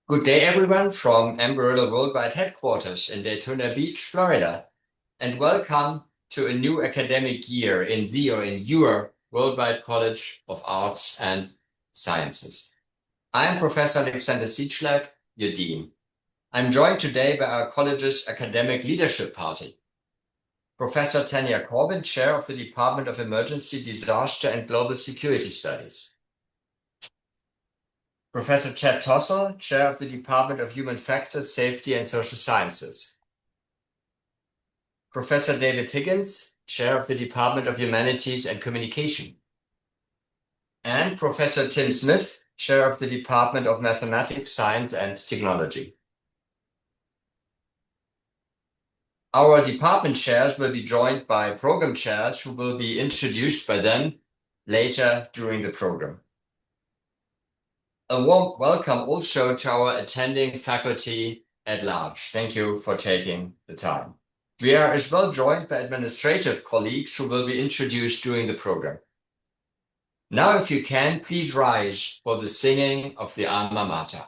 Good day, everyone, from Embry-Riddle Worldwide Headquarters in Daytona Beach, Florida, and welcome to a new academic year in your Worldwide College of Arts and Sciences. I'm Professor Alexander Siedschlag, your dean. I'm joined today by our college's academic leadership party. Professor Tanya Corbin, Chair of the Department of Emergency, Disaster and Global Security Studies. Professor Chad Tossell, Chair of the Department of Human Factors, Safety and Social Sciences. Professor David Higgins, Chair of the Department of Humanities and Communication. And Professor Tim Smith, Chair of the Department of Mathematics, Science and Technology. Our department chairs will be joined by program chairs who will be introduced by them later during the program. A warm welcome also to our attending faculty at large. Thank you for taking the time. We are as well joined by administrative colleagues who will be introduced during the program. Now, if you can, please rise for the singing of the Alma Mater.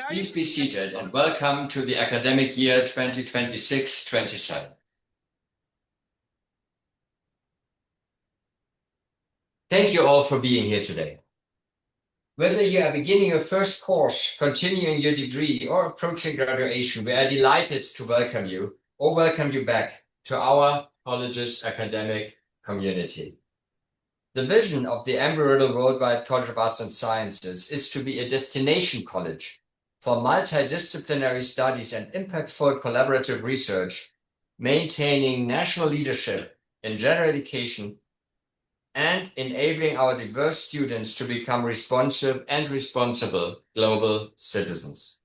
Please be seated and welcome to the academic year 2026-27. Thank you all for being here today. Whether you are beginning your first course, continuing your degree, or approaching graduation, we are delighted to welcome you or welcome you back to our college's academic community. The vision of the Embry-Riddle Worldwide College of Arts and Sciences is to be a destination college for multidisciplinary studies and impactful collaborative research, maintaining national leadership in general education and enabling our diverse students to become responsive and responsible global citizens.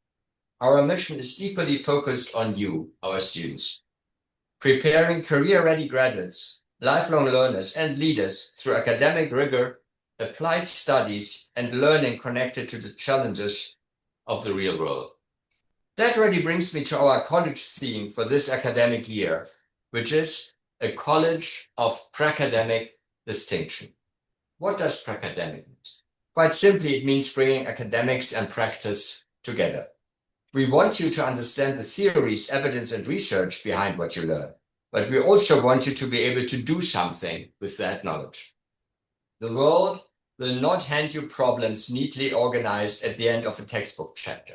Our mission is equally focused on you, our students, preparing career-ready graduates, lifelong learners, and leaders through academic rigor, applied studies, and learning connected to the challenges of the real world. That really brings me to our college theme for this academic year, which is a college of pre-academic distinction. What does pre-academic mean? Quite simply, it means bringing academics and practice together. We want you to understand the theories, evidence, and research behind what you learn, but we also want you to be able to do something with that knowledge. The world will not hand you problems neatly organized at the end of a textbook chapter.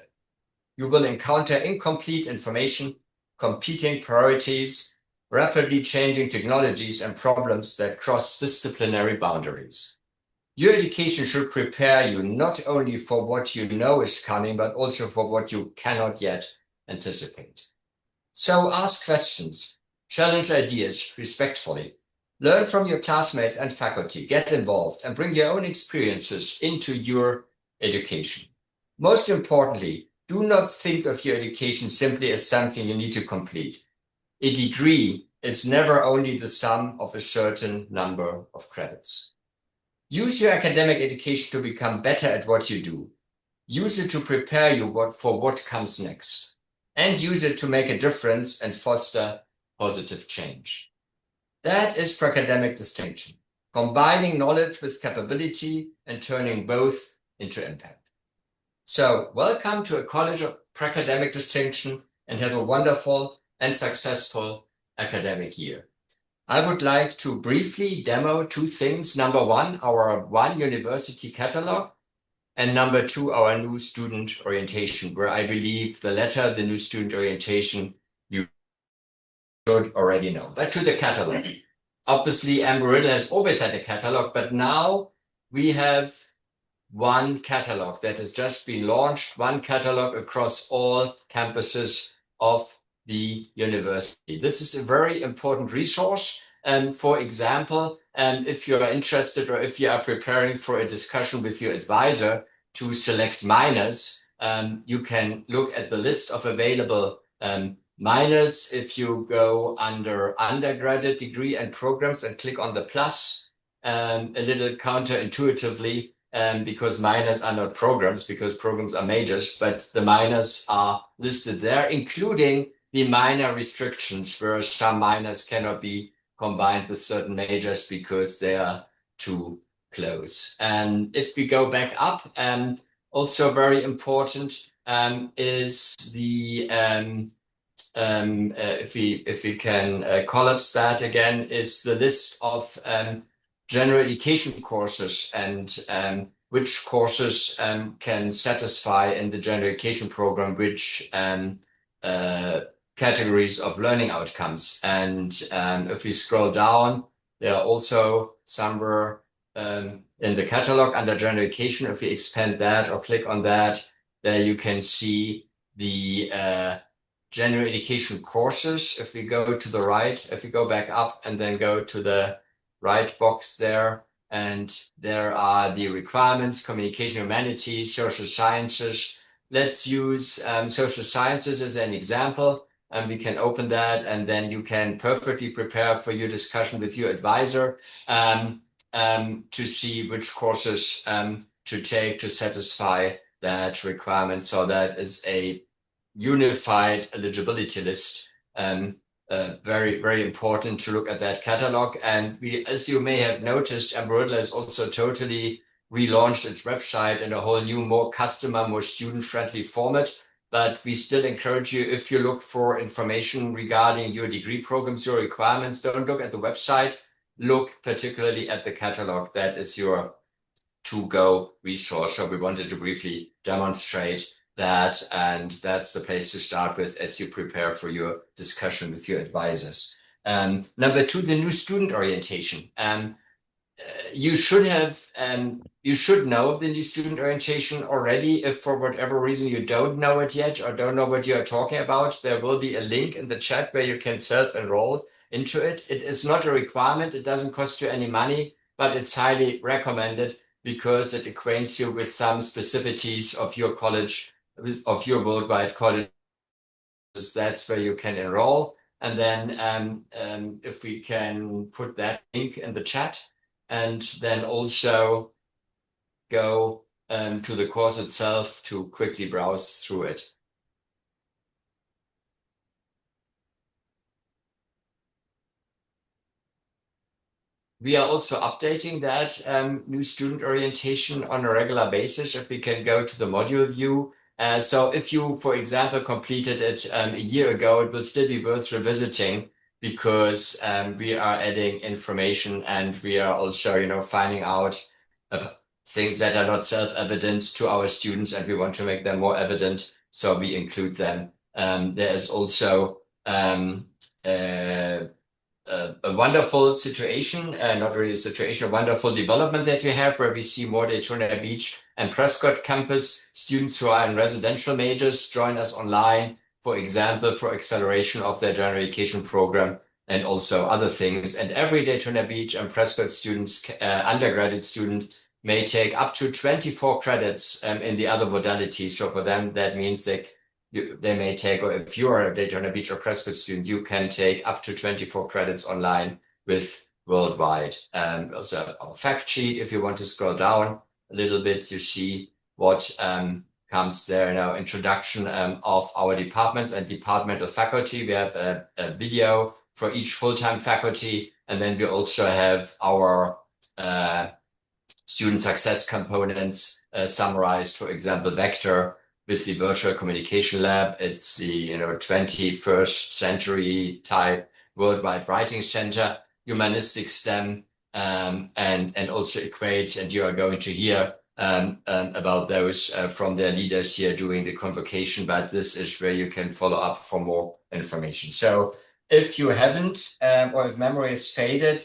You will encounter incomplete information, competing priorities, rapidly changing technologies, and problems that cross disciplinary boundaries. Your education should prepare you not only for what you know is coming, but also for what you cannot yet anticipate. So ask questions, challenge ideas respectfully, learn from your classmates and faculty, get involved, and bring your own experiences into your education. Most importantly, do not think of your education simply as something you need to complete. A degree is never only the sum of a certain number of credits. Use your academic education to become better at what you do. Use it to prepare you for what comes next. And use it to make a difference and foster positive change. That is pre-academic distinction, combining knowledge with capability and turning both into impact. So welcome to a College of Pre-Academic Distinction, and have a wonderful and successful academic year. I would like to briefly demo two things. Number one, our One University catalog, and number two, our new student orientation, where I believe the latter, the new student orientation, you should already know. But to the catalog. Obviously, Embry-Riddle has always had a catalog, but now we have one catalog that has just been launched, one catalog across all campuses of the university. This is a very important resource. And for example, if you are interested or if you are preparing for a discussion with your advisor to select minors, you can look at the list of available minors. If you go under undergraduate degree and programs and click on the plus, a little counterintuitively, because minors are not programs, because programs are majors, but the minors are listed there, including the minor restrictions, where some minors cannot be combined with certain majors because they are too close. And if we go back up, also very important is the if we can collapse that again, is the list of general education courses and which courses can satisfy in the general education program which categories of learning outcomes. And if we scroll down, there are also somewhere in the catalog under general education. If we expand that or click on that, there you can see the general education courses. If we go to the right, if we go back up and then go to the right box there, and there are the requirements: communication, humanities, social sciences. Let's use social sciences as an example, and we can open that, and then you can perfectly prepare for your discussion with your advisor to see which courses to take to satisfy that requirement. So that is a unified eligibility list. Very, very important to look at that catalog. And we, as you may have noticed, Embry-Riddle has also totally relaunched its website in a whole new, more customer, more student-friendly format. But we still encourage you, if you look for information regarding your degree programs, your requirements, don't look at the website. Look particularly at the catalog. That is your to-go resource. So we wanted to briefly demonstrate that, and that's the place to start with as you prepare for your discussion with your advisors. Number two, the new student orientation. You should know the new student orientation already. If for whatever reason you don't know it yet or don't know what you are talking about, there will be a link in the chat where you can self-enroll into it. It is not a requirement. It doesn't cost you any money, but it's highly recommended because it acquaints you with some specificities of your college, of your worldwide college. That's where you can enroll. And then if we can put that link in the chat, and then also go to the course itself to quickly browse through it. We are also updating that new student orientation on a regular basis. If we can go to the module view. So if you, for example, completed it a year ago, it will still be worth revisiting because we are adding information and we are also, finding out things that are not self-evident to our students, and we want to make them more evident, so we include them. There is also a wonderful situation, not really a situation, a wonderful development that we have where we see more Daytona Beach and Prescott campus students who are in residential majors join us online, for example, for acceleration of their general education program and also other things. And every Daytona Beach and Prescott students, undergraduate student, may take up to 24 credits in the other modalities. So for them, that means they may take, or if you are a Daytona Beach or Prescott student, you can take up to 24 credits online with Worldwide. Also our fact sheet, if you want to scroll down a little bit, you see what comes there in our introduction of our departments and departmental faculty. We have a video for each full-time faculty, and then we also have our student success components summarized, for example, Vector, with the virtual communication lab. It's the 21st century type worldwide writing center, humanistic STEM, and also Equate. And you are going to hear about those from their leaders here during the convocation, but this is where you can follow up for more information. So if you haven't, or if memory has faded,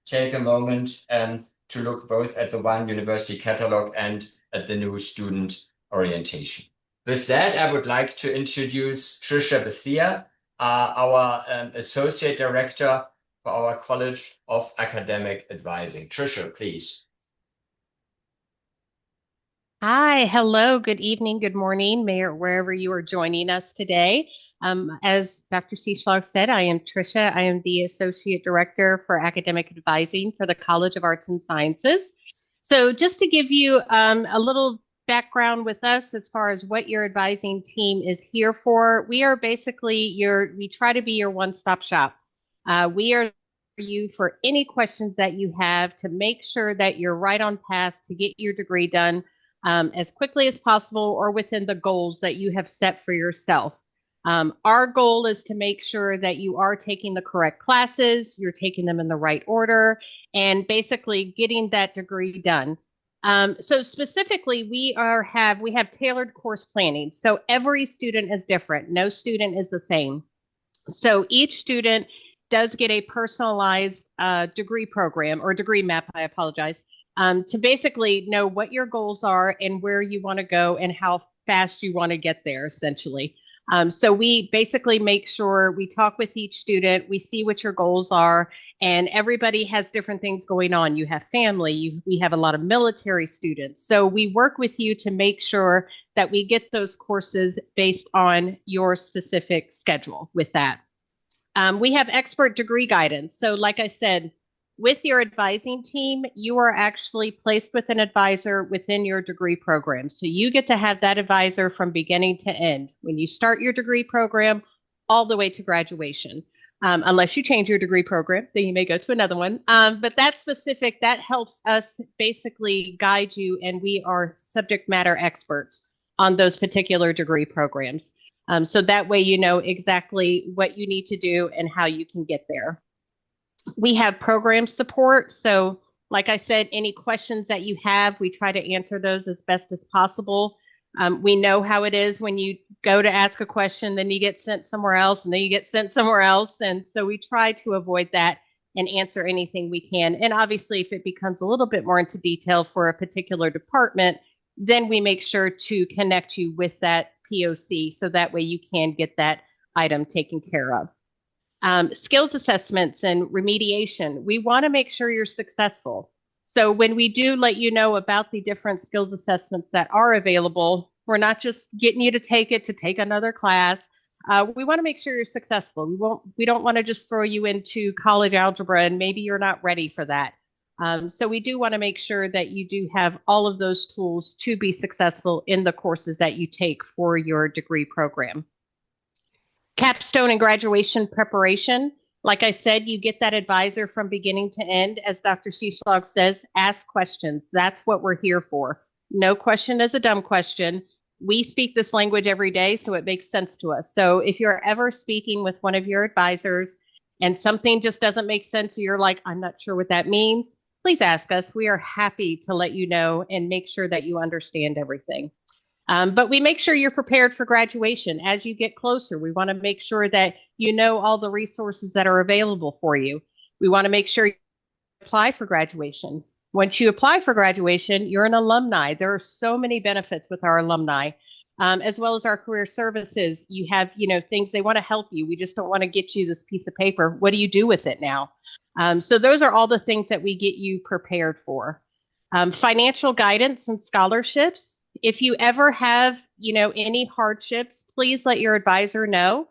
take a moment to look both at the One University catalog and at the new student orientation. With that, I would like to introduce Trisha Bethia, our Associate Director for our College of Academic Advising. Trisha, please. Hi, hello, good evening, good morning, wherever you are joining us today. As Dr. Siedschlag said, I am Trisha. I am the Associate Director for Academic Advising for the College of Arts and Sciences. So just to give you a little background with us as far as what your advising team is here for, we are basically we try to be your one-stop shop. We are you for any questions that you have to make sure that you're right on path to get your degree done as quickly as possible or within the goals that you have set for yourself. Our goal is to make sure that you are taking the correct classes, you're taking them in the right order, and basically getting that degree done. So specifically, we have tailored course planning. So every student is different. No student is the same. So each student does get a personalized degree program or degree map, I apologize, to basically know what your goals are and where you want to go and how fast you want to get there, essentially. So we basically make sure we talk with each student, we see what your goals are, and everybody has different things going on. You have family, we have a lot of military students. So we work with you to make sure that we get those courses based on your specific schedule with that. We have expert degree guidance. So like I said, with your advising team, you are actually placed with an advisor within your degree program. So you get to have that advisor from beginning to end when you start your degree program all the way to graduation. Unless you change your degree program, then you may go to another one. But that specific, that helps us basically guide you, and we are subject matter experts on those particular degree programs. So that way you know exactly what you need to do and how you can get there. We have program support. So like I said, any questions that you have, we try to answer those as best as possible. We know how it is when you go to ask a question, then you get sent somewhere else, and then you get sent somewhere else. And so we try to avoid that and answer anything we can. And obviously, if it becomes a little bit more into detail for a particular department, then we make sure to connect you with that POC so that way you can get that item taken care of. Skills assessments and remediation. We want to make sure you're successful. So when we do let you know about the different skills assessments that are available, we're not just getting you to take another class. We want to make sure you're successful. We don't want to just throw you into college algebra and maybe you're not ready for that. So we do want to make sure that you do have all of those tools to be successful in the courses that you take for your degree program. Capstone and graduation preparation. Like I said, you get that advisor from beginning to end. As Dr. Siedschlag says, ask questions. That's what we're here for. No question is a dumb question. We speak this language every day, so it makes sense to us. So if you're ever speaking with one of your advisors and something just doesn't make sense, you're like, I'm not sure what that means, please ask us. We are happy to let you know and make sure that you understand everything. But we make sure you're prepared for graduation as you get closer. We want to make sure that you know all the resources that are available for you. We want to make sure you apply for graduation. Once you apply for graduation, you're an alumni. There are so many benefits with our alumni, as well as our career services. You have, things they want to help you. We just don't want to get you this piece of paper. What do you do with it now? So those are all the things that we get you prepared for. Financial guidance and scholarships. If you ever have, any hardships, please let your advisor know.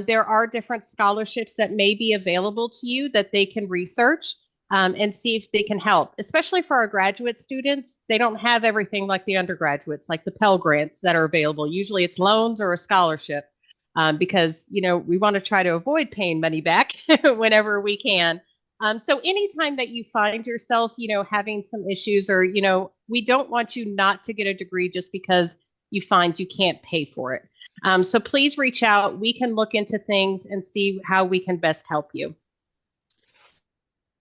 There are different scholarships that may be available to you that they can research and see if they can help, especially for our graduate students. They don't have everything like the undergraduates, like the Pell Grants that are available. Usually it's loans or a scholarship because, we want to try to avoid paying money back whenever we can. So anytime that you find yourself, having some issues or, we don't want you not to get a degree just because you find you can't pay for it. So please reach out. We can look into things and see how we can best help you.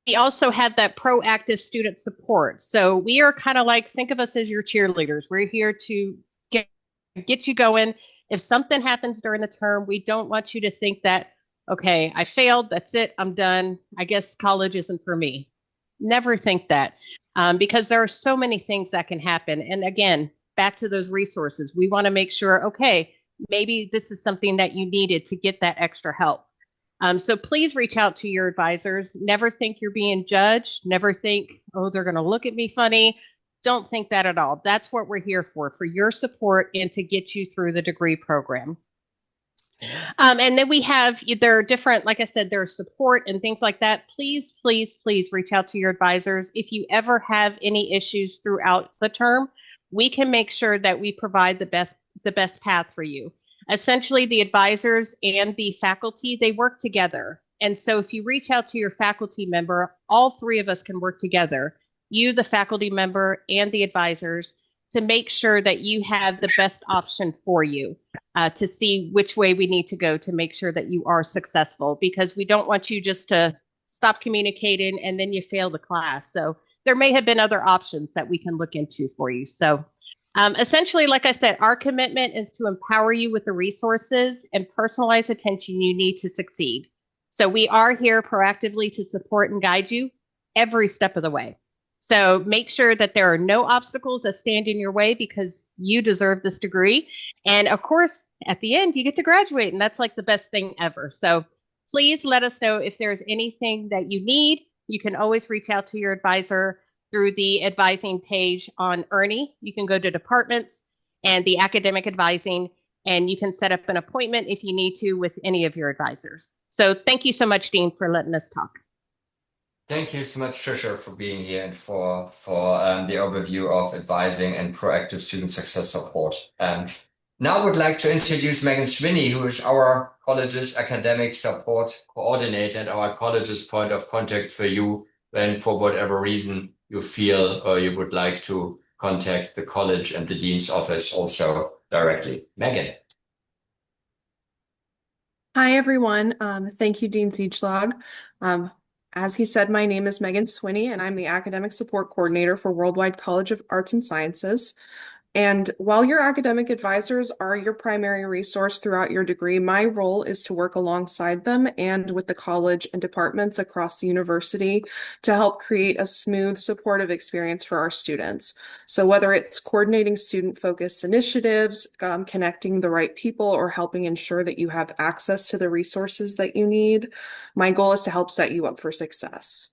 We also have that proactive student support. So we are kind of like, think of us as your cheerleaders. We're here to get you going. If something happens during the term, we don't want you to think that, okay, I failed, that's it, I'm done, I guess college isn't for me. Never think that, because there are so many things that can happen. And again, back to those resources, we want to make sure, okay, maybe this is something that you needed to get that extra help. So please reach out to your advisors. Never think you're being judged. Never think, oh, they're going to look at me funny. Don't think that at all. That's what we're here for your support and to get you through the degree program. And then there are different, like I said, there's support and things like that. Please, please, please reach out to your advisors. If you ever have any issues throughout the term, we can make sure that we provide the best path for you. Essentially, the advisors and the faculty, they work together. And so if you reach out to your faculty member, all three of us can work together, you, the faculty member, and the advisors, to make sure that you have the best option for you, to see which way we need to go to make sure that you are successful, because we don't want you just to stop communicating and then you fail the class. So there may have been other options that we can look into for you. So essentially, like I said, our commitment is to empower you with the resources and personalized attention you need to succeed. So we are here proactively to support and guide you every step of the way. So make sure that there are no obstacles that stand in your way, because you deserve this degree. And of course, at the end, you get to graduate, and that's like the best thing ever. So please let us know if there's anything that you need. You can always reach out to your advisor through the advising page on Ernie. You can go to departments and the academic advising, and you can set up an appointment if you need to with any of your advisors. So thank you so much, Dean, for letting us talk. Thank you so much, Trisha, for being here and for the overview of advising and proactive student success support. Now I would like to introduce Megan Schwinney, who is our college's academic support coordinator and our college's point of contact for you when, for whatever reason, you feel or you would like to contact the college and the dean's office also directly. Megan. Hi, everyone. Thank you, Dean Siedschlag. As he said, my name is Megan Schwinney, and I'm the Academic Support Coordinator for Worldwide College of Arts and Sciences. And while your academic advisors are your primary resource throughout your degree, my role is to work alongside them and with the college and departments across the university to help create a smooth, supportive experience for our students. So whether it's coordinating student-focused initiatives, connecting the right people, or helping ensure that you have access to the resources that you need, my goal is to help set you up for success.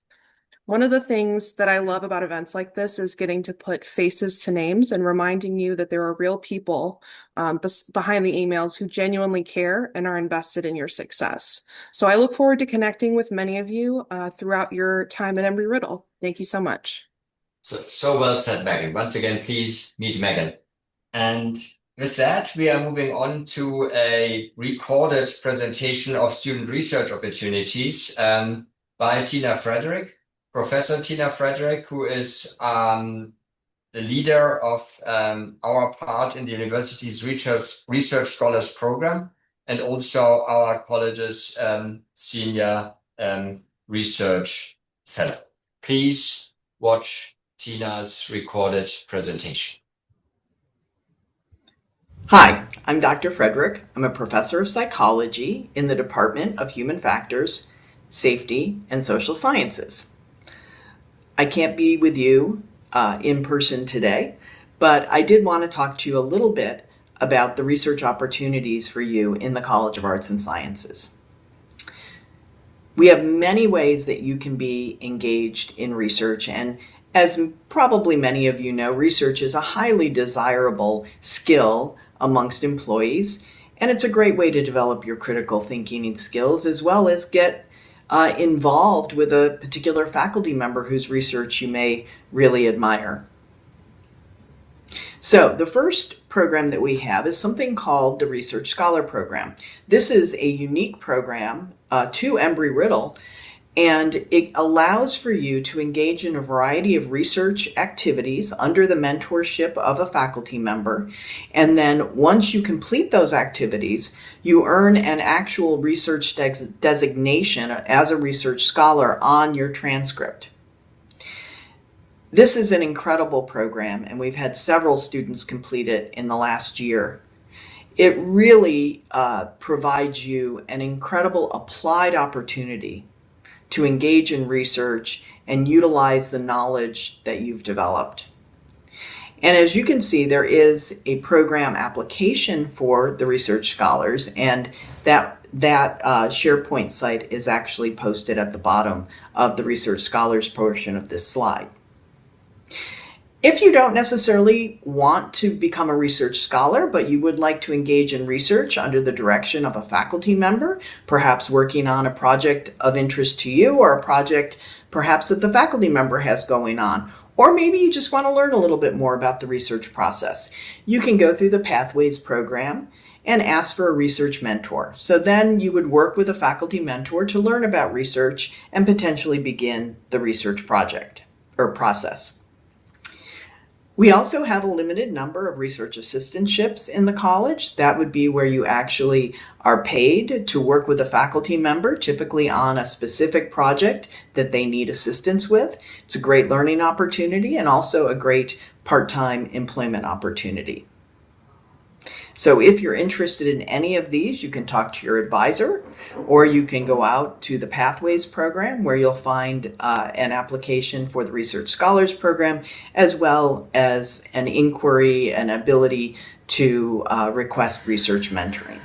One of the things that I love about events like this is getting to put faces to names and reminding you that there are real people behind the emails who genuinely care and are invested in your success. So I look forward to connecting with many of you throughout your time at Embry-Riddle. Thank you so much. So well said, Megan. Once again, please meet Megan. And with that, we are moving on to a recorded presentation of student research opportunities by Tina Frederick. Professor Tina Frederick, who is the leader of our part in the university's research scholars program, and also our college's senior research fellow. Please watch Tina's recorded presentation. Hi, I'm Dr. Frederick. I'm a professor of psychology in the Department of Human Factors, Safety, and Social Sciences. I can't be with you in person today, but I did want to talk to you a little bit about the research opportunities for you in the College of Arts and Sciences. We have many ways that you can be engaged in research, and as probably many of you know, research is a highly desirable skill amongst employees, and it's a great way to develop your critical thinking skills as well as get involved with a particular faculty member whose research you may really admire. So the first program that we have is something called the Research Scholar Program. This is a unique program to Embry-Riddle, and it allows for you to engage in a variety of research activities under the mentorship of a faculty member. And then once you complete those activities, you earn an actual research designation as a research scholar on your transcript. This is an incredible program, and we've had several students complete it in the last year. It really provides you an incredible applied opportunity to engage in research and utilize the knowledge that you've developed. And as you can see, there is a program application for the research scholars, and that SharePoint site is actually posted at the bottom of the research scholars portion of this slide. If you don't necessarily want to become a research scholar, but you would like to engage in research under the direction of a faculty member, perhaps working on a project of interest to you or a project perhaps that the faculty member has going on, or maybe you just want to learn a little bit more about the research process, you can go through the Pathways program and ask for a research mentor. So then you would work with a faculty mentor to learn about research and potentially begin the research project or process. We also have a limited number of research assistantships in the college. That would be where you actually are paid to work with a faculty member, typically on a specific project that they need assistance with. It's a great learning opportunity and also a great part-time employment opportunity. So if you're interested in any of these, you can talk to your advisor, or you can go out to the Pathways program where you'll find an application for the Research Scholars Program, as well as an inquiry and ability to request research mentoring.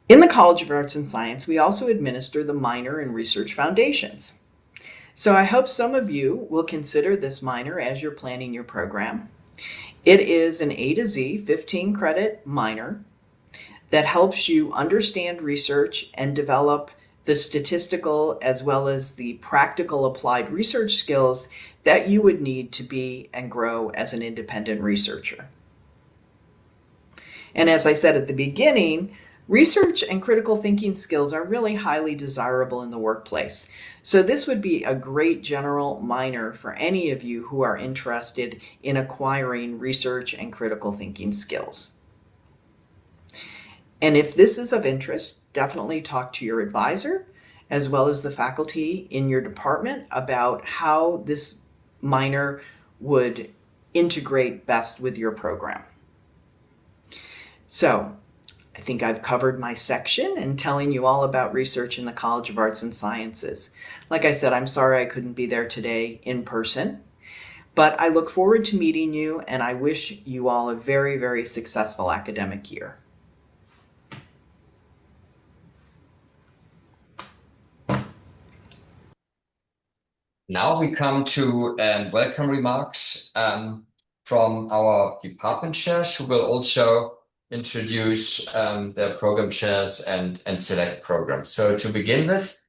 In the College of Arts and Science, we also administer the minor in Research Foundations. So I hope some of you will consider this minor as you're planning your program. It is an A to Z 15 credit minor that helps you understand research and develop the statistical as well as the practical applied research skills that you would need to be and grow as an independent researcher. And as I said at the beginning, research and critical thinking skills are really highly desirable in the workplace. So this would be a great general minor for any of you who are interested in acquiring research and critical thinking skills. And if this is of interest, definitely talk to your advisor as well as the faculty in your department about how this minor would integrate best with your program. So, I think I've covered my section and telling you all about research in the College of Arts and Sciences. Like I said, I'm sorry I couldn't be there today in person, but I look forward to meeting you, and I wish you all a very, very successful academic year. Now we come to welcome remarks from our department chairs, who will also introduce their program chairs and select programs. So to begin with,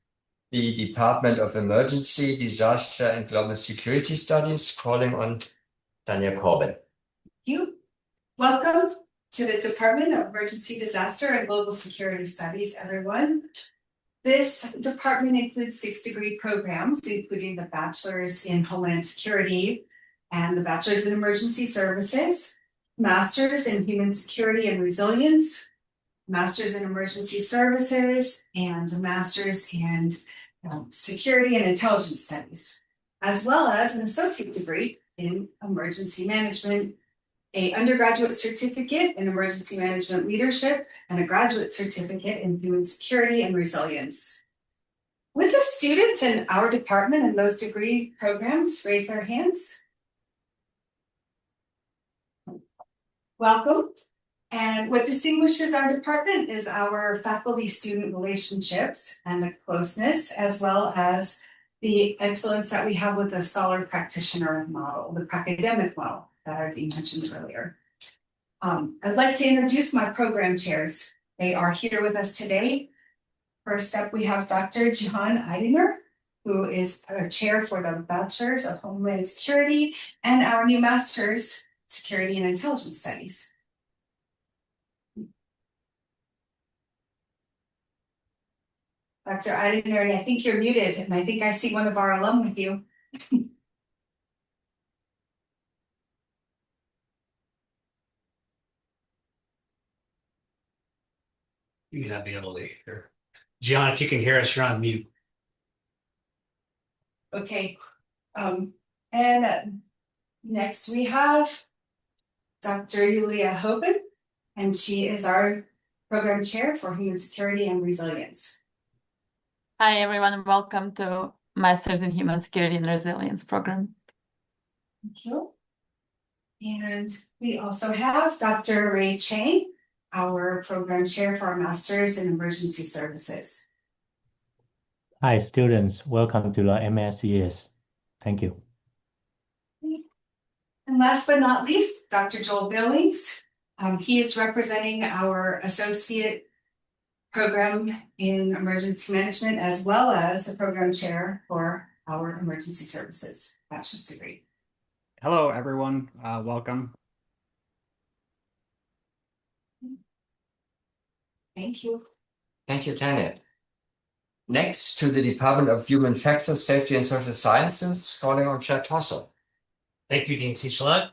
the Department of Emergency, Disaster and Global Security Studies, calling on Tanya Corbin. Thank you. Welcome to the Department of Emergency, Disaster and Global Security Studies, everyone. This department includes 6 degree programs, including the Bachelor's in Homeland Security and the Bachelor's in Emergency Services, Master's in Human Security and Resilience, master's in emergency services, and a master's in security and intelligence studies, as well as an associate degree in emergency management, an undergraduate certificate in emergency management leadership, and a graduate certificate in human security and resilience. Would the students in our department and those degree programs raise their hands? Welcome. And what distinguishes our department is our faculty-student relationships and the closeness, as well as the excellence that we have with the scholar practitioner model, the academic model that our dean mentioned earlier. I'd like to introduce my program chairs. They are here with us today. First up, we have Dr. Jihan Eidinger, who is our chair for the Bachelor's of Homeland Security and our new Master's Security and Intelligence Studies. Dr. Eidinger, I think you're muted, and I think I see one of our alum with you. You may not be able to hear. John, if you can hear us, you're on mute. Okay. Next we have Dr. Yulia Hoban, and she is our program chair for Human Security and Resilience. Hi, everyone, and welcome to Masters in Human Security and Resilience program. Thank you. And we also have Dr. Ray Chang, our program chair for our Masters in Emergency Services. Hi, students. Welcome to the MSES. Thank you. And last but not least, Dr. Joel Billings. He is representing our associate program in emergency management, as well as the program chair for our emergency services bachelor's degree. Hello, everyone. Welcome. Thank you. Thank you, Janet. Next, to the Department of Human Factors, Safety and Social Sciences, calling on Chad Tossell. Thank you, Dean Siedschlag.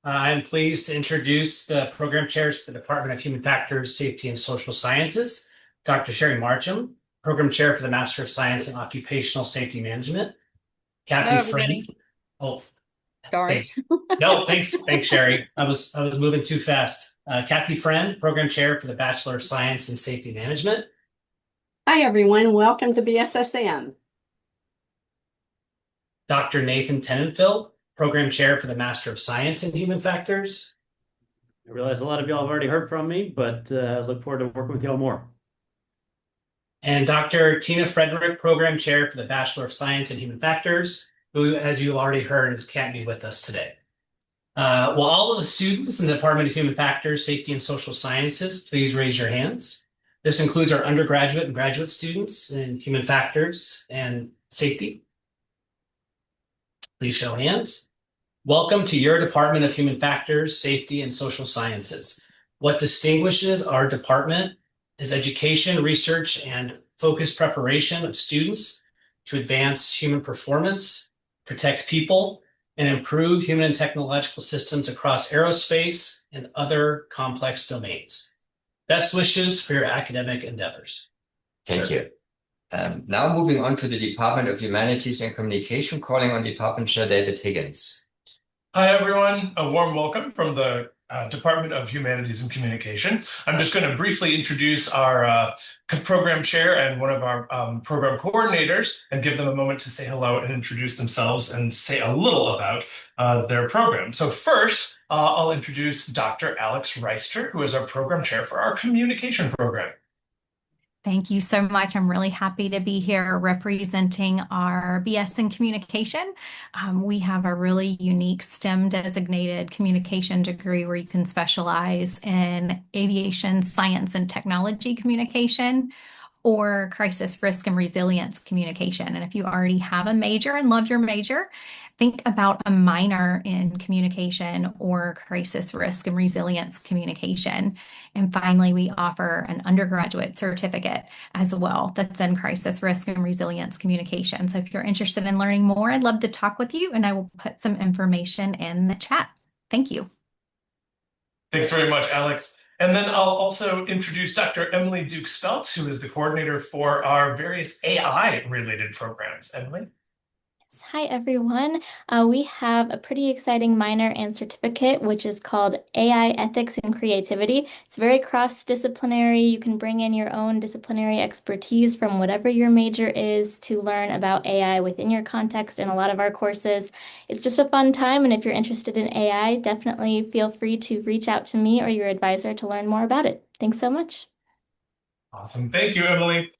I'm pleased to introduce the program chairs for the Department of Human Factors, Safety and Social Sciences, Dr. Sherry Marcham, program chair for the Master of Science in Occupational Safety Management, Kathy Friend. Oh, sorry. Thanks. No, thanks, Sherry. I was moving too fast. Kathy Friend, program chair for the Bachelor of Science in Safety Management. Hi, everyone. Welcome to BSSAM. Dr. Nathan Tenenfield, program chair for the Master of Science in Human Factors. I realize a lot of y'all have already heard from me, but look forward to working with y'all more. And Dr. Tina Frederick, program chair for the Bachelor of Science in Human Factors, who, as you already heard, can't be with us today. Will all of the students in the Department of Human Factors, Safety and Social Sciences, please raise your hands. This includes our undergraduate and graduate students in Human Factors and Safety. Please show hands. Welcome to your Department of Human Factors, Safety and Social Sciences. What distinguishes our department is education, research, and focused preparation of students to advance human performance, protect people, and improve human and technological systems across aerospace and other complex domains. Best wishes for your academic endeavors. Thank you. Now moving on to the Department of Humanities and Communication, calling on Department Chair David Higgins. Hi, everyone. A warm welcome from the Department of Humanities and Communication. I'm just going to briefly introduce our program chair and one of our program coordinators and give them a moment to say hello and introduce themselves and say a little about their program. So first, I'll introduce Dr. Alex Reister, who is our program chair for our communication program. Thank you so much. I'm really happy to be here representing our BS in Communication. We have a really unique STEM designated communication degree where you can specialize in aviation, science, and technology communication, or crisis risk and resilience communication. And if you already have a major and love your major, think about a minor in communication or crisis risk and resilience communication. And finally, we offer an undergraduate certificate as well that's in crisis risk and resilience communication. So if you're interested in learning more, I'd love to talk with you, and I will put some information in the chat. Thank you. Thanks very much, Alex. And then I'll also introduce Dr. Emily Duke-Speltz, who is the coordinator for our various AI-related programs. Emily? Hi, everyone. We have a pretty exciting minor and certificate, which is called AI Ethics and Creativity. It's very cross-disciplinary. You can bring in your own disciplinary expertise from whatever your major is to learn about AI within your context in a lot of our courses. It's just a fun time, and if you're interested in AI, definitely feel free to reach out to me or your advisor to learn more about it. Thanks so much. Awesome. Thank you, Emily.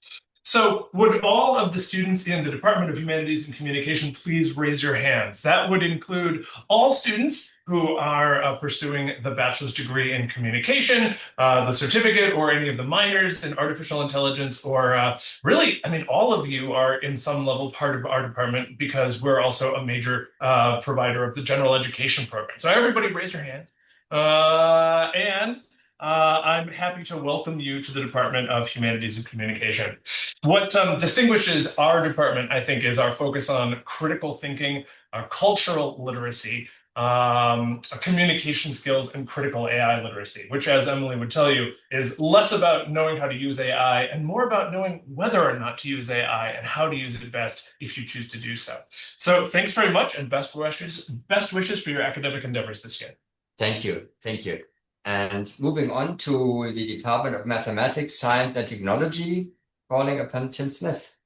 So would all of the students in the Department of Humanities and Communication please raise your hands? That would include all students who are pursuing the bachelor's degree in communication, the certificate, or any of the minors in artificial intelligence, or really, I mean, all of you are in some level part of our department because we're also a major provider of the general education program. So everybody raise your hands. I'm happy to welcome you to the Department of Humanities and Communication. What distinguishes our department, I think, is our focus on critical thinking, cultural literacy, communication skills, and critical AI literacy, which, as Emily would tell you, is less about knowing how to use AI and more about knowing whether or not to use AI and how to use it best if you choose to do so. So thanks very much, and best wishes for your academic endeavors this year. Thank you. Thank you. And moving on to the Department of Mathematics, Science, and Technology, calling upon Tim Smith.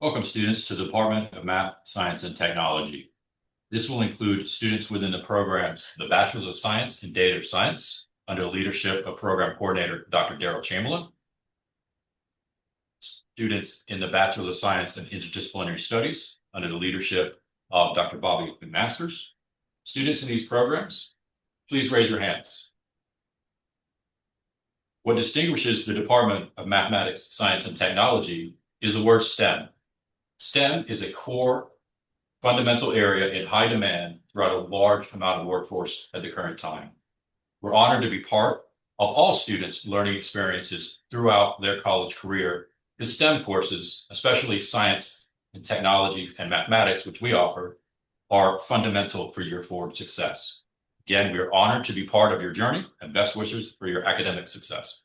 Welcome, students, to the Department of Math, Science, and Technology. This will include students within the programs the Bachelor's of Science in Data Science under the leadership of Program Coordinator Dr. Daryl Chamberlain, students in the Bachelor of Science in Interdisciplinary Studies under the leadership of Dr. Bobby McMasters. Students in these programs, please raise your hands. What distinguishes the Department of Mathematics, Science, and Technology is the word STEM. STEM is a core fundamental area in high demand throughout a large amount of workforce at the current time. We're honored to be part of all students' learning experiences throughout their college career. The STEM courses, especially science and technology and mathematics, which we offer, are fundamental for your forward success. Again, we are honored to be part of your journey and best wishes for your academic success.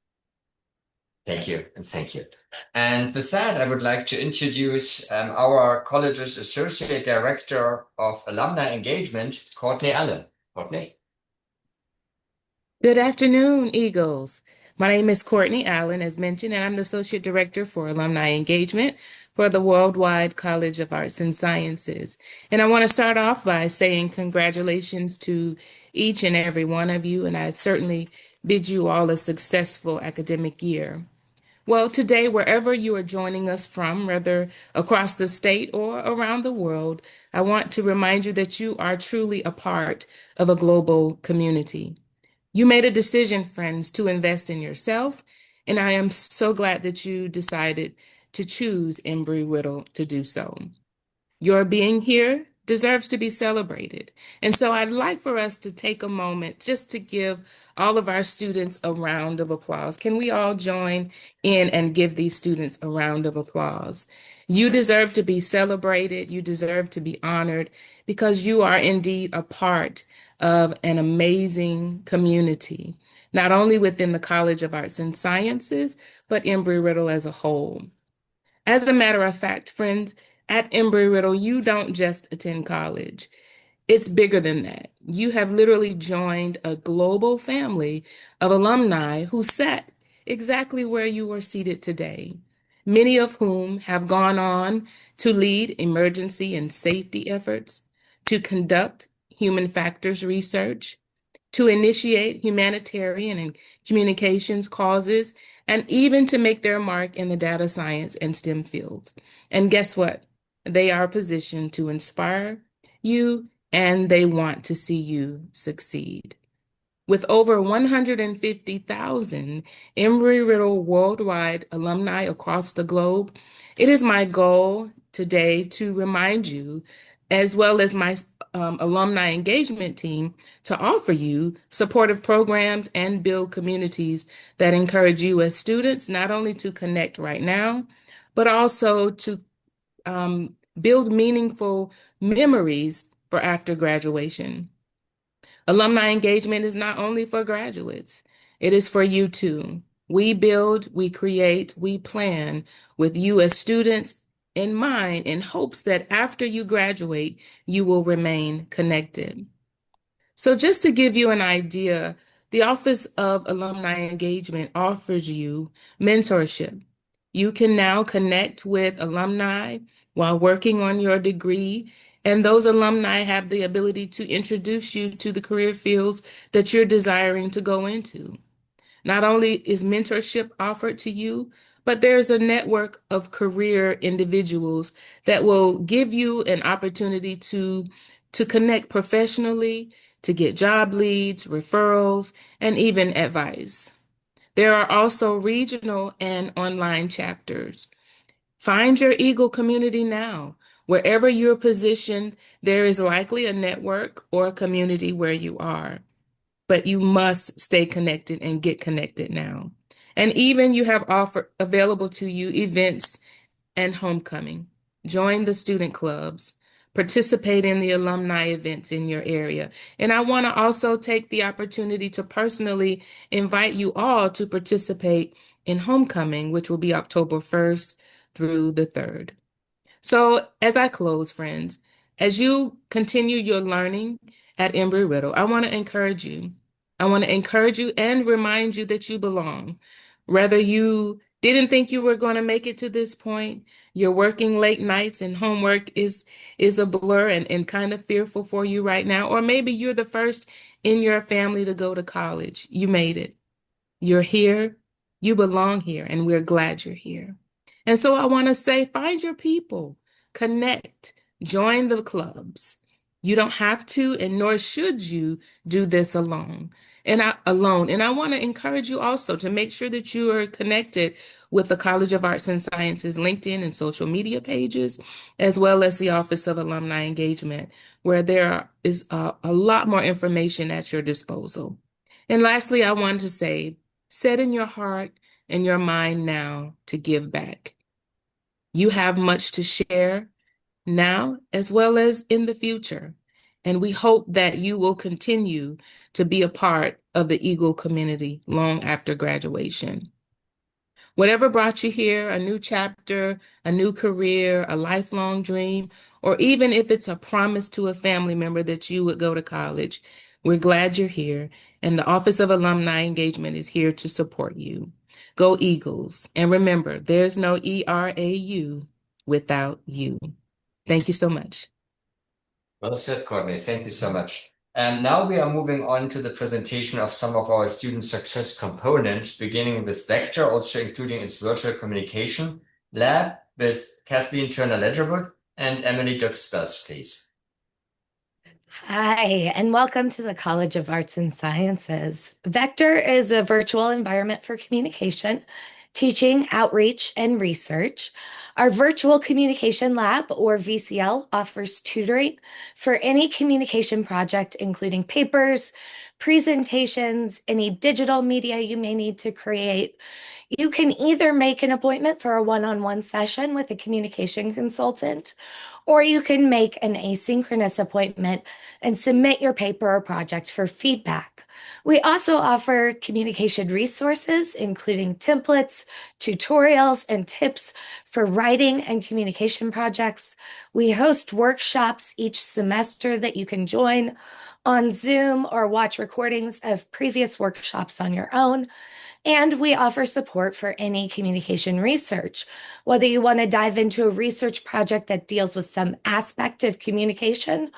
Thank you, and thank you. And with that, I would like to introduce our college's Associate Director of Alumni Engagement, Courtney Allen. Courtney. Good afternoon, Eagles. My name is Courtney Allen, as mentioned, and I'm the Associate Director for Alumni Engagement for the Worldwide College of Arts and Sciences. And I want to start off by saying congratulations to each and every one of you, and I certainly bid you all a successful academic year. Well, today, wherever you are joining us from, whether across the state or around the world, I want to remind you that you are truly a part of a global community. You made a decision, friends, to invest in yourself, and I am so glad that you decided to choose Embry-Riddle to do so. Your being here deserves to be celebrated. And so I'd like for us to take a moment just to give all of our students a round of applause. Can we all join in and give these students a round of applause? You deserve to be celebrated. You deserve to be honored because you are indeed a part of an amazing community, not only within the College of Arts and Sciences, but Embry-Riddle as a whole. As a matter of fact, friends, at Embry-Riddle, you don't just attend college. It's bigger than that. You have literally joined a global family of alumni who sat exactly where you are seated today, many of whom have gone on to lead emergency and safety efforts, to conduct human factors research, to initiate humanitarian and communications causes, and even to make their mark in the data science and STEM fields. And guess what? They are positioned to inspire you, and they want to see you succeed. With over 150,000 Embry-Riddle worldwide alumni across the globe, it is my goal today to remind you, as well as my alumni engagement team, to offer you supportive programs and build communities that encourage you as students not only to connect right now, but also to build meaningful memories for after graduation. Alumni engagement is not only for graduates. It is for you too. We build, we create, we plan with you as students in mind in hopes that after you graduate, you will remain connected. So just to give you an idea, the Office of Alumni Engagement offers you mentorship. You can now connect with alumni while working on your degree, and those alumni have the ability to introduce you to the career fields that you're desiring to go into. Not only is mentorship offered to you, but there's a network of career individuals that will give you an opportunity to connect professionally, to get job leads, referrals, and even advice. There are also regional and online chapters. Find your Eagle community now. Wherever you're positioned, there is likely a network or a community where you are. But you must stay connected and get connected now. And even you have offered available to you events and homecoming. Join the student clubs. Participate in the alumni events in your area. And I want to also take the opportunity to personally invite you all to participate in homecoming, which will be October 1st through the 3rd. So as I close, friends, as you continue your learning at Embry-Riddle, I want to encourage you. I want to encourage you and remind you that you belong. Whether you didn't think you were going to make it to this point, you're working late nights and homework is a blur and kind of fearful for you right now, or maybe you're the first in your family to go to college. You made it. You're here. You belong here, and we're glad you're here. And so I want to say, find your people, connect, join the clubs. You don't have to, and nor should you do this alone. And I want to encourage you also to make sure that you are connected with the College of Arts and Sciences LinkedIn and social media pages, as well as the Office of Alumni Engagement, where there is a lot more information at your disposal. And lastly, I want to say, set in your heart and your mind now to give back. You have much to share now as well as in the future. And we hope that you will continue to be a part of the Eagle community long after graduation. Whatever brought you here, a new chapter, a new career, a lifelong dream, or even if it's a promise to a family member that you would go to college, we're glad you're here, and the Office of Alumni Engagement is here to support you. Go Eagles, and remember, there's no ERAU without you. Thank you so much. Well said, Courtney. Thank you so much. And now we are moving on to the presentation of some of our student success components, beginning with Vector, also including its virtual communication lab with Kathleen Turner-Ledgerwood and Emily Dirks-Speltz, please. Hi, and welcome to the College of Arts and Sciences. Vector is a virtual environment for communication, teaching, outreach, and research. Our virtual communication lab, or VCL, offers tutoring for any communication project, including papers, presentations, any digital media you may need to create. You can either make an appointment for a one-on-one session with a communication consultant, or you can make an asynchronous appointment and submit your paper or project for feedback. We also offer communication resources, including templates, tutorials, and tips for writing and communication projects. We host workshops each semester that you can join on Zoom or watch recordings of previous workshops on your own. And we offer support for any communication research. Whether you want to dive into a research project that deals with some aspect of communication,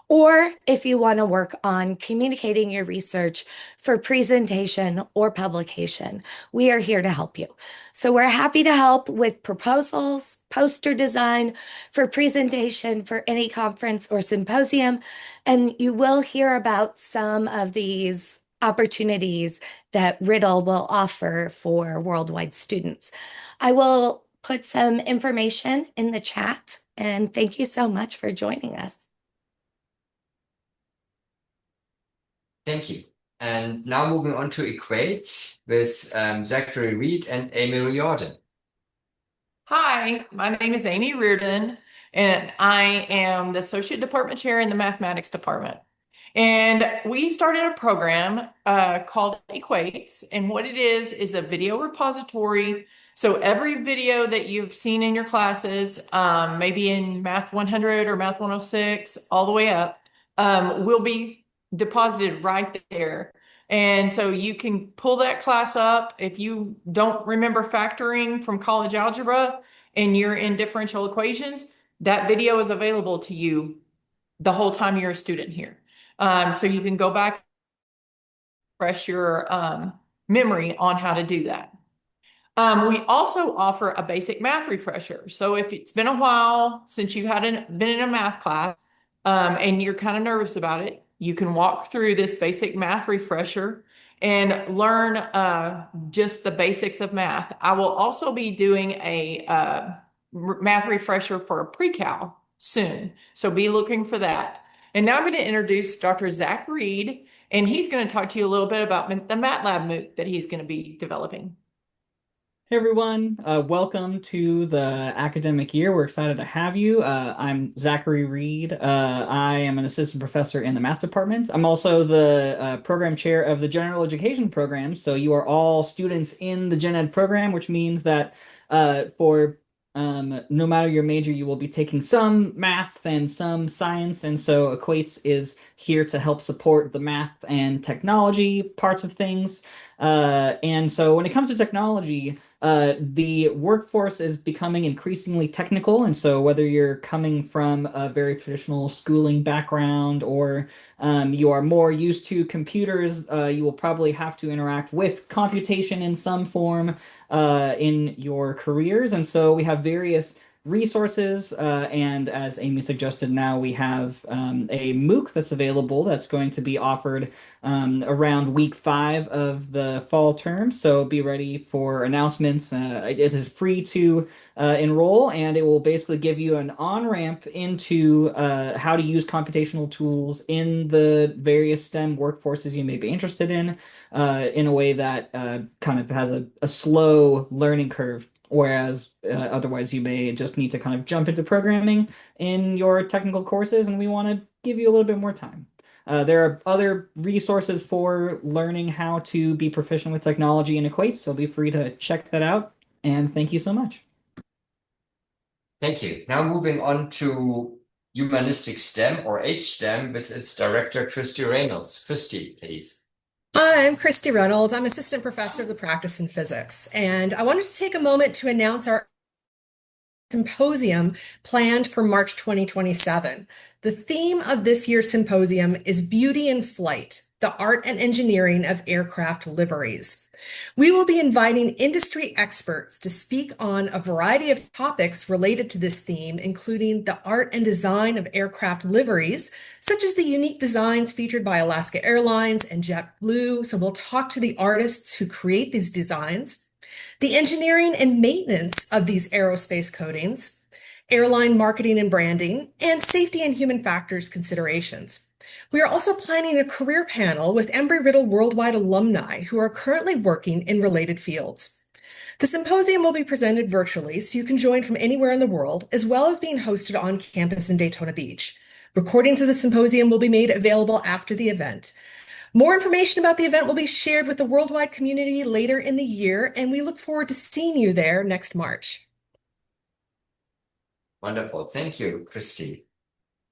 or if you want to work on communicating your research for presentation or publication, we are here to help you. So we're happy to help with proposals, poster design, for presentation for any conference or symposium, and you will hear about some of these opportunities that Riddle will offer for worldwide students. I will put some information in the chat, and thank you so much for joining us. Thank you. And now moving on to Equates with Zachary Reed and Amy Riordan. Hi, my name is Amy Reardon, and I am the Associate Department Chair in the Mathematics Department. And we started a program called Equates. And what it is a video repository. So every video that you've seen in your classes, maybe in Math 100 or Math 106, all the way up, will be deposited right there. And so you can pull that class up. If you don't remember factoring from college algebra and you're in differential equations, that video is available to you the whole time you're a student here. So you can go back, refresh your memory on how to do that. We also offer a basic math refresher. So if it's been a while since you hadn't been in a math class and you're kind of nervous about it, you can walk through this basic math refresher and learn just the basics of math. I will also be doing a math refresher for a pre-cal soon. So be looking for that. And now I'm going to introduce Dr. Zach Reed, and he's going to talk to you a little bit about the MATLAB MOOC that he's going to be developing. Hey everyone, welcome to the academic year. We're excited to have you. I'm Zachary Reed. I am an assistant professor in the math department. I'm also the program chair of the general education program. So you are all students in the gen ed program, which means that for no matter your major, you will be taking some math and some science. And so Equates is here to help support the math and technology parts of things. And so when it comes to technology, the workforce is becoming increasingly technical. And so whether you're coming from a very traditional schooling background or you are more used to computers, you will probably have to interact with computation in some form in your careers. And so we have various resources, and as Amy suggested, now we have a MOOC that's available that's going to be offered around week 5 of the fall term. So be ready for announcements. It is free to enroll, and it will basically give you an on-ramp into how to use computational tools in the various STEM workforces you may be interested in a way that kind of has a slow learning curve. Whereas otherwise you may just need to kind of jump into programming in your technical courses, and we want to give you a little bit more time. There are other resources for learning how to be proficient with technology and Equates, so be free to check that out. And thank you so much. Thank you. Now moving on to Humanistic STEM or HSTEM with its director, Christy Reynolds. Christy, please. Hi, I'm Christy Reynolds. I'm assistant professor of the practice in physics, and I wanted to take a moment to announce our symposium planned for March 2027. The theme of this year's symposium is Beauty in Flight, the Art and Engineering of Aircraft Liveries. We will be inviting industry experts to speak on a variety of topics related to this theme, including the art and design of aircraft liveries, such as the unique designs featured by Alaska Airlines and JetBlue. So we'll talk to the artists who create these designs, the engineering and maintenance of these aerospace coatings, airline marketing and branding, and safety and human factors considerations. We are also planning a career panel with Embry-Riddle worldwide alumni who are currently working in related fields. The symposium will be presented virtually, so you can join from anywhere in the world, as well as being hosted on campus in Daytona Beach. Recordings of the symposium will be made available after the event. More information about the event will be shared with the worldwide community later in the year, and we look forward to seeing you there next March. Wonderful. Thank you, Christy.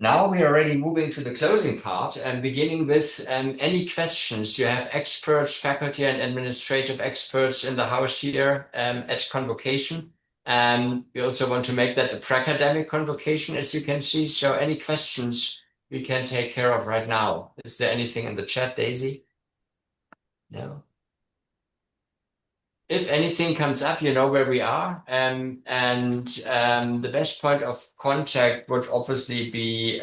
Now we are already moving to the closing part and beginning with any questions. You have experts, faculty and administrative experts in the house here at Convocation. We also want to make that a pre-academic convocation, as you can see. So any questions we can take care of right now. Is there anything in the chat, Daisy? No. If anything comes up, you know where we are. And the best point of contact would obviously be,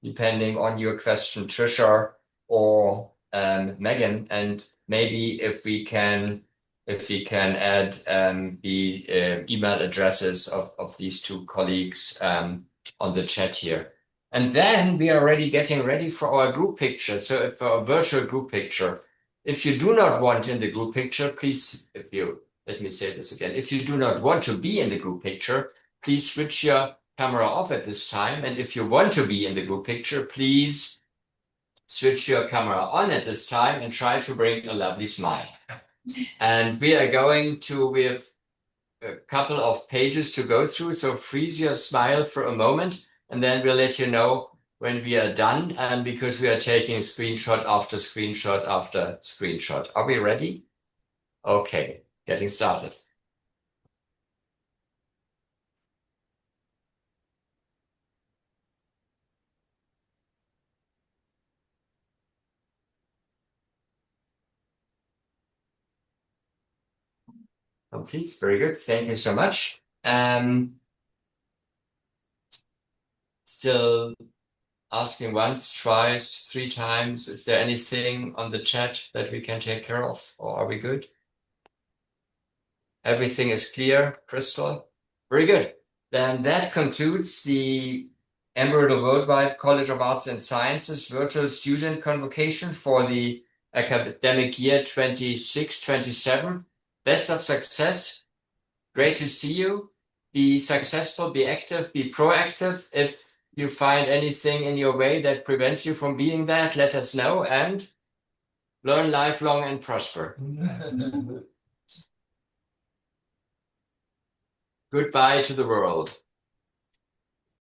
depending on your question, Trisha or Megan. And maybe if we can add the email addresses of these two colleagues on the chat here. And then we are already getting ready for our group picture. So for a virtual group picture. If you do not want in the group picture, please, let me say this again. If you do not want to be in the group picture, please switch your camera off at this time. And if you want to be in the group picture, please switch your camera on at this time and try to bring a lovely smile. And we have a couple of pages to go through, so freeze your smile for a moment, and then we'll let you know when we are done, and because we are taking screenshot after screenshot after screenshot. Are we ready? Okay, getting started. Complete, very good. Thank you so much. Still asking once, twice, 3 times. Is there anything on the chat that we can take care of, or are we good? Everything is clear, crystal? Very good. Then that concludes the Embry-Riddle Worldwide College of Arts and Sciences virtual student convocation for the academic year 26-27. Best of success. Great to see you. Be successful, be active, be proactive. If you find anything in your way that prevents you from being that, let us know, and learn lifelong and prosper. Goodbye to the world.